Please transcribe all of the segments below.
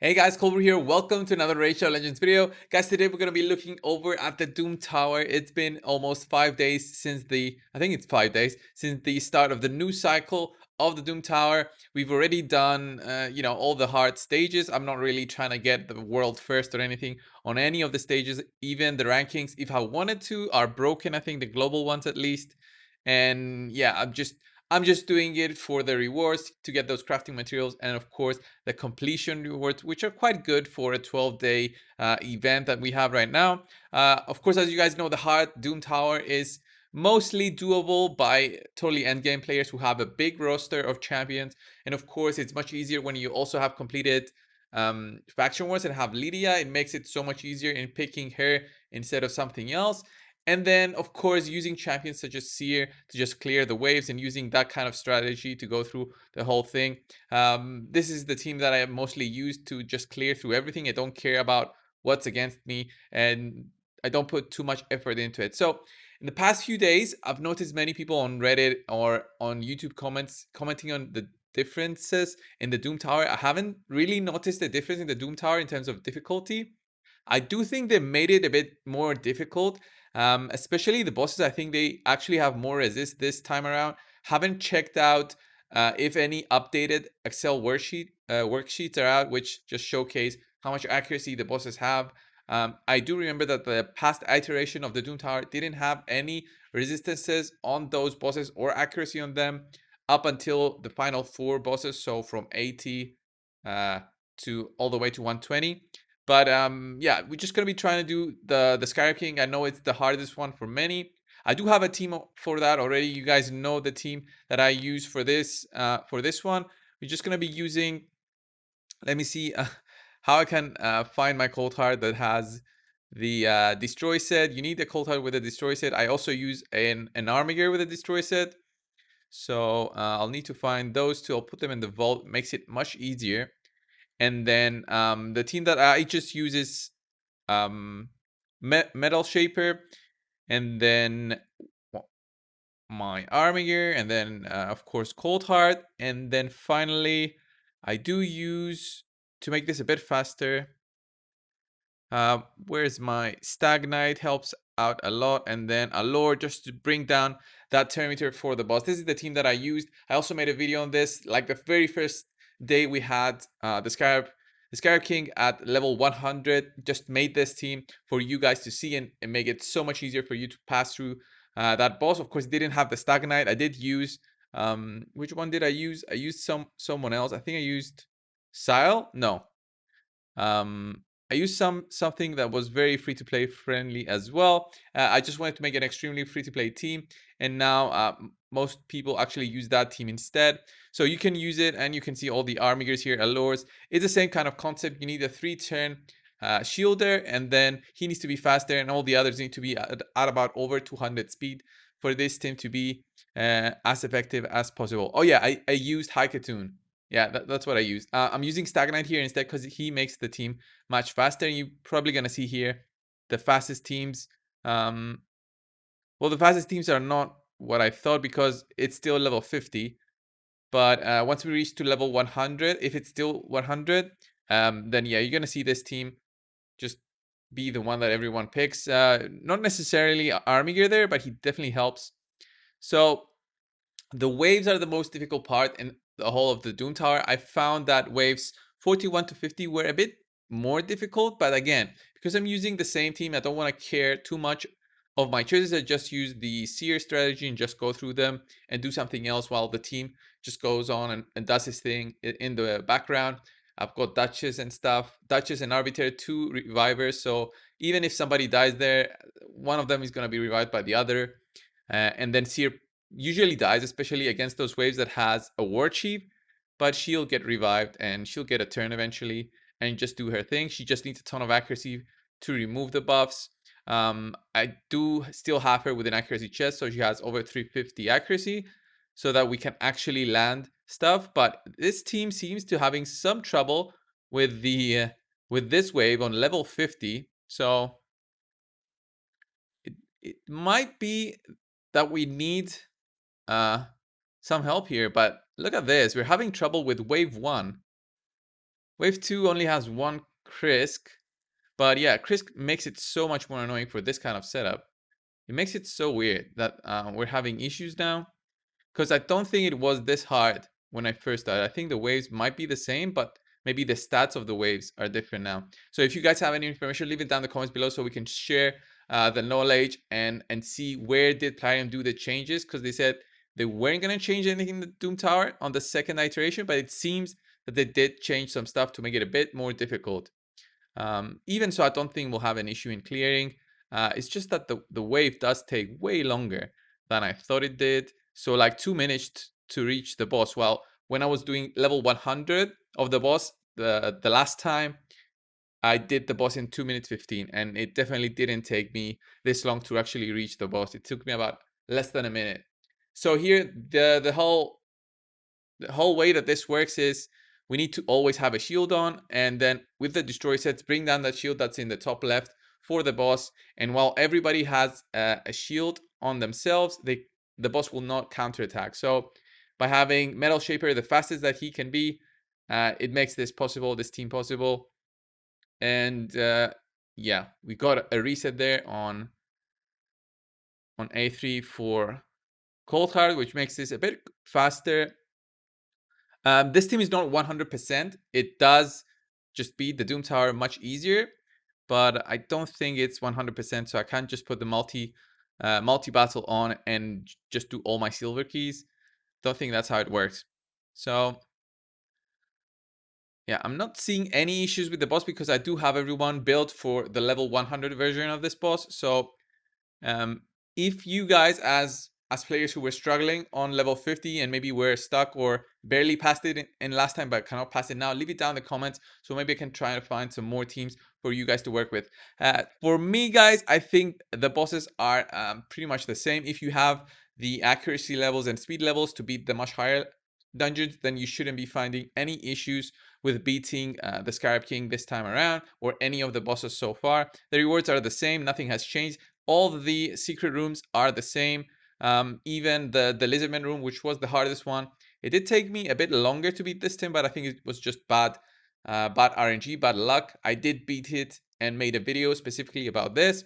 Hey guys, Colbert here. Welcome to another Raid Shadow Legends video. Guys, today we're going to be looking over at the Doom Tower. It's been almost 5 days since I think it's 5 days since the start of the new cycle of the Doom Tower. We've already done, all the hard stages. I'm not really trying to get the world first or anything on any of the stages. Even the rankings, if I wanted to, are broken. I think the global ones at least. And yeah, I'm just doing it for the rewards to get those crafting materials, and of course the completion rewards, which are quite good for a 12-day event that we have right now. Of course, as you guys know, the hard Doom Tower is mostly doable by totally endgame players who have a big roster of champions, and of course it's much easier when you also have completed faction wars and have Lydia. It makes it so much easier in picking her instead of something else. And then, of course, using champions such as Seer to just clear the waves and using that kind of strategy to go through the whole thing. This is the team that I have mostly used to just clear through everything. I don't care about what's against me, and I don't put too much effort into it. So in the past few days, I've noticed many people on Reddit or on YouTube commenting on the differences in the Doom Tower. I haven't really noticed the difference in the Doom Tower in terms of difficulty. I do think they made it a bit more difficult, especially the bosses. I think they actually have more resist this time around. Haven't checked out if any updated Excel worksheets are out, which just showcase how much accuracy the bosses have. I do remember that the past iteration of the Doom Tower didn't have any resistances on those bosses or accuracy on them up until the final 4 bosses, so from 80 to all the way to 120. But yeah, we're just gonna be trying to do the Skype King. I know it's the hardest one for many. I do have a team for that already. You guys know the team that I use for this one. We're just gonna be using. Let me see how I can find my cold heart that has the destroy set. You need a cold heart with a destroy set. I also use an armor gear with a destroy set. So I'll need to find those two. I'll put them in the vault. Makes it much easier. And then the team that I just use is Metal Shaper, and then my armor gear, and then of course Cold Heart, and then finally I do use, to make this a bit faster, where's my Stagnite, helps out a lot, and then Allure just to bring down that Terminator for the boss. This is the team that I used. I also made a video on this, like the very first day we had the Scarab King at level 100. Just made this team for you guys to see and make it so much easier for you to pass through that boss. Of course, didn't have the Stagnite. I did use, which one did I use? I used someone else. I think I used Sile. No, I used something that was very free to play friendly as well. I just wanted to make an extremely free to play team, and now most people actually use that team instead. So you can use it, and you can see all the armor gears here. Allures, it's the same kind of concept. You need a 3-turn shielder, and then he needs to be faster, and all the others need to be at about over 200 speed for this team to be as effective as possible. Oh yeah, I used Haikatoon. Yeah, that's what I use. I'm using Stagnite here instead because he makes the team much faster. And you're probably going to see here the fastest teams. Well, the fastest teams are not what I thought because it's still level 50. But once we reach to level 100, if it's still 100, then yeah, you're going to see this team just be the one that everyone picks. Not necessarily army gear there, but he definitely helps. So the waves are the most difficult part in the whole of the Doom Tower. I found that waves 41 to 50 were a bit more difficult, but again, because I'm using the same team, I don't want to care too much of my choices. I just use the Seer strategy and just go through them and do something else while the team just goes on and does his thing in the background. I've got Duchess and stuff, Duchess and Arbiter, 2 revivers. So even if somebody dies there, one of them is going to be revived by the other. And then Seer usually dies, especially against those waves that has a war chief, but she'll get revived and she'll get a turn eventually and just do her thing. She just needs a ton of accuracy to remove the buffs. I do still have her with an accuracy chest, so she has over 350 accuracy, so that we can actually land stuff. But this team seems to having some trouble with the with this wave on level 50. So it might be that we need some help here, but look at this. We're having trouble with wave 1. Wave 2 only has one Krisk, but yeah, Krisk makes it so much more annoying for this kind of setup. It makes it so weird that we're having issues now, because I don't think it was this hard when I first started. I think the waves might be the same, but maybe the stats of the waves are different now. So if you guys have any information, leave it down in the comments below so we can share the knowledge and see where did Plarium do the changes, because they said they weren't going to change anything in the Doom Tower on the second iteration, but it seems that they did change some stuff to make it a bit more difficult. Even so, I don't think we'll have an issue in clearing. It's just that the wave does take way longer than I thought it did. So like 2 minutes to reach the boss. Well, when I was doing level 100 of the boss, the last time, I did the boss in 2 minutes 15, and it definitely didn't take me this long to actually reach the boss. It took me about less than a minute. So here, the whole way that this works is we need to always have a shield on, and then with the destroy sets, bring down that shield that's in the top left for the boss. And while everybody has a shield on themselves, the boss will not counterattack. So by having Metal Shaper the fastest that he can be, it makes this possible, this team possible. And yeah, we got a reset there on A3 for Cold Heart, which makes this a bit faster. This team is not 100%. It does just beat the Doom Tower much easier, but I don't think it's 100%. So I can't just put the multi battle on and just do all my silver keys. Don't think that's how it works. So yeah, I'm not seeing any issues with the boss because I do have everyone built for the level 100 version of this boss. So if you guys as players who were struggling on level 50 and maybe were stuck or barely passed it in last time but cannot pass it now, leave it down in the comments so maybe I can try to find some more teams for you guys to work with. For me, guys, I think the bosses are pretty much the same. If you have the accuracy levels and speed levels to beat the much higher dungeons, then you shouldn't be finding any issues with beating the Skype King this time around or any of the bosses so far. The rewards are the same, nothing has changed. All the secret rooms are the same. Even the Lizardman room, which was the hardest one, it did take me a bit longer to beat this time, but I think it was just bad RNG, bad luck. I did beat it and made a video specifically about this.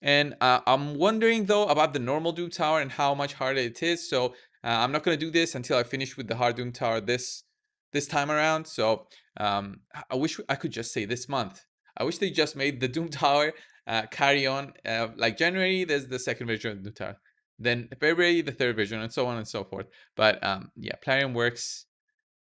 And I'm wondering though about the normal Doom Tower and how much harder it is. So I'm not going to do this until I finish with the hard Doom Tower this time around. So I wish I could just say this month. I wish they just made the Doom Tower carry on. Like January, there's the second version of Doom Tower. Then February, the third version, and so on and so forth. But yeah, Plarium works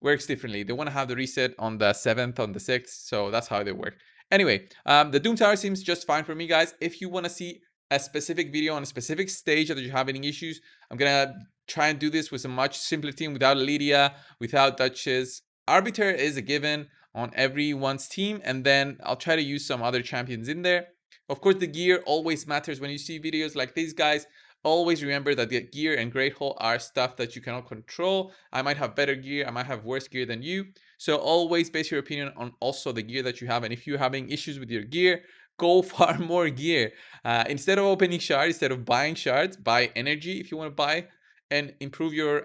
differently. They want to have the reset on the 7th, on the 6th. So that's how they work. Anyway, the Doom Tower seems just fine for me, guys. If you want to see a specific video on a specific stage that you have any issues, I'm going to try and do this with a much simpler team without Lydia, without Duchess. Arbiter is a given on everyone's team, and then I'll try to use some other champions in there. Of course, the gear always matters when you see videos like these, guys. Always remember that the gear and Great Hole are stuff that you cannot control. I might have better gear, I might have worse gear than you. So always base your opinion on also the gear that you have. And if you're having issues with your gear, go farm more gear. Instead of opening shards, instead of buying shards, buy energy if you want to buy and improve your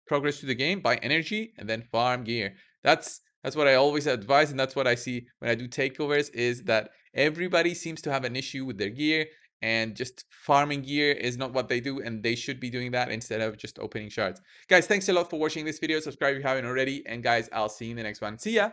progress through the game. Buy energy and then farm gear. That's what I always advise, and that's what I see when I do takeovers, is that everybody seems to have an issue with their gear, and just farming gear is not what they do, and they should be doing that instead of just opening shards. Guys, thanks a lot for watching this video. Subscribe if you haven't already, and guys, I'll see you in the next one. See ya!